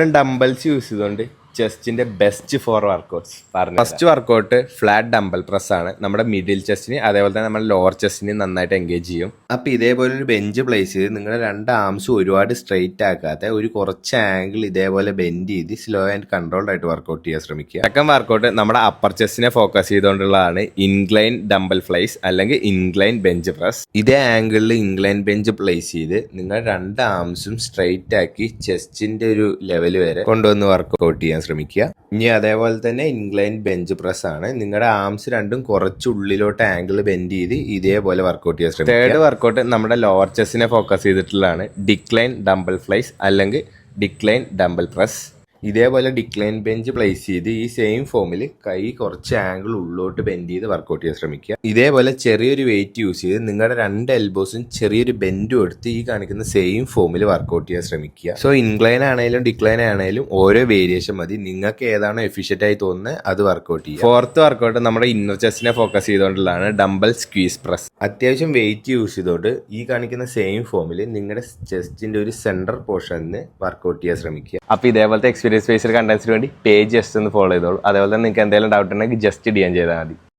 Dumbbells use ചെയ്തുകൊണ്ട് ചെസ്റ്റിന്റെ best four workouts പറഞ്ഞു. First workout flat dumbbell press ആണ്. നമ്മുടെ മിഡിൽ ചെസ്റ്റിന് അതേപോലെ തന്നെ നമ്മുടെ ലോവർ ചെസ്റ്റിന് നന്നായിട്ട് എൻഗേജ് ചെയ്യും. അപ്പൊ ഇതേപോലെ ഒരു ബെഞ്ച് പ്ലേസ് ചെയ്ത് നിങ്ങളുടെ രണ്ട് ആംസും ഒരുപാട് സ്ട്രെയിറ്റ് ആക്കാതെ ഒരു കുറച്ച് ആംഗിൾ ഇതേപോലെ ബെൻഡ് ചെയ്ത് സ്ലോ ആൻഡ് കൺട്രോൾഡ് ആയിട്ട് വർക്കൗട്ട് ചെയ്യാൻ ശ്രമിക്കുക. സെക്കൻഡ് വർക്കൗട്ട് നമ്മുടെ അപ്പർ ചെസ്റ്റിനെ ഫോക്കസ് ചെയ്തുകൊണ്ടുള്ളതാണ് ഇൻക്ലൈൻ ഡംബൽ ഫ്ലൈസ് അല്ലെങ്കിൽ ഇൻക്ലൈൻ ബെഞ്ച് പ്രസ്. ഇതേ ആംഗിളിൽ ഇൻക്ലൈൻ ബെഞ്ച് പ്ലേസ് ചെയ്ത് നിങ്ങൾ രണ്ട് ആംസും സ്ട്രെയിറ്റ് ആക്കി ചെസ്റ്റിന്റെ ഒരു ലെവൽ വരെ കൊണ്ടുവന്ന് വർക്കൗട്ട് ചെയ്യാൻ ശ്രമിക്കുക. ഇനി അതേപോലെ തന്നെ ഇൻക്ലൈൻ ബെഞ്ച് പ്രസ് ആണ്. നിങ്ങളുടെ ആംസ് രണ്ടും കുറച്ച് ഉള്ളിലോട്ട് ആംഗിൾ ബെൻഡ് ചെയ്ത് ഇതേപോലെ വർക്കൗട്ട് ചെയ്യാൻ ശ്രമിക്കുക. തേർഡ് വർക്കൗട്ട് നമ്മുടെ ലോവർ ചെസ്റ്റിനെ ഫോക്കസ് ചെയ്തിട്ടുള്ളതാണ് ഡിക്ലൈൻ ഡംബൽ ഫ്ലൈസ് അല്ലെങ്കിൽ ഡിക്ലൈൻ ഡംബൽ പ്രസ്. ഇതേപോലെ ഡിക്ലൈൻ ബെഞ്ച് പ്ലേസ് ചെയ്ത് ഈ സെയിം ഫോമിൽ കൈ കുറച്ച് ആംഗിൾ ഉള്ളോട്ട് ബെൻഡ് ചെയ്ത് വർക്കൗട്ട് ചെയ്യാൻ ശ്രമിക്കുക. ഇതേപോലെ ചെറിയൊരു വെയിറ്റ് യൂസ് ചെയ്ത് നിങ്ങളുടെ രണ്ട് എൽബോസും ചെറിയൊരു ബെൻഡും എടുത്ത് ഈ കാണിക്കുന്ന സെയിം ഫോമിൽ വർക്കൗട്ട് ചെയ്യാൻ ശ്രമിക്കുക. സോ ഇൻക്ലൈൻ ആണെങ്കിലും ഡിക്ലൈൻ ആണെങ്കിലും ഓരോ വേരിയേഷൻ മതി. നിങ്ങൾക്ക് ഏതാണോ എഫിഷ്യന്റ് ആയി തോന്നുന്നത് അത് വർക്കൗട്ട് ചെയ്യുക. ഫോർത്ത് വർക്കൗട്ട് നമ്മുടെ ഇന്നർ ചെസ്റ്റിനെ ഫോക്കസ് ചെയ്തുകൊണ്ടുള്ളതാണ് ഡംബൽ സ്ക്വീസ് പ്രസ്. അത്യാവശ്യം വെയിറ്റ് യൂസ് ചെയ്തുകൊണ്ട് ഈ കാണിക്കുന്ന സെയിം ഫോമിൽ നിങ്ങളുടെ ചെസ്റ്റിന്റെ ഒരു സെൻട്രൽ പോർഷനിൽ വർക്കൗട്ട് ചെയ്യാൻ ശ്രമിക്കുക. അപ്പോൾ ഇതേപോലത്തെ എക്സ്പീരിയൻസ് ബേസ്ഡ് കണ്ടന്റ്സിന് വേണ്ടി പേജ് ജസ്റ്റ് ഒന്ന് ഫോളോ ചെയ്തോളൂ. അതേപോലെ തന്നെ നിങ്ങൾക്ക് എന്തെങ്കിലും ഡൗട്ട് ഉണ്ടെങ്കിൽ ജസ്റ്റ് DM ചെയ്താൽ മതി.